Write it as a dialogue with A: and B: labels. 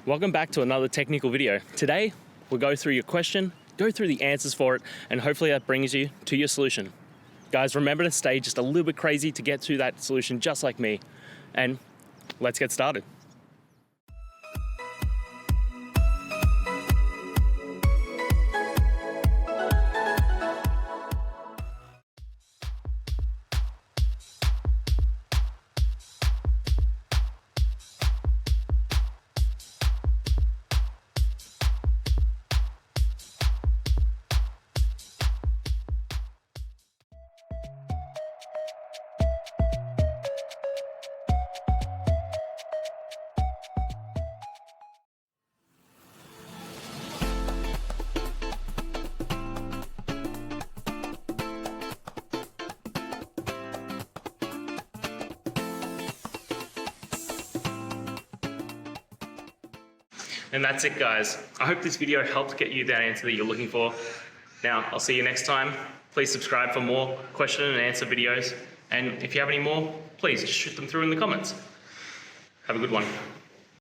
A: Welcome back to another technical video. Today, we'll go through your question, go through the answers for it, and hopefully that brings you to your solution. Guys, remember to stay just a little bit crazy to get to that solution just like me. And let's get started. And that's it, guys. I hope this video helped get you that answer that you're looking for. Now, I'll see you next time. Please subscribe for more question and answer videos. And if you have any more, please just shoot them through in the comments. Have a good one.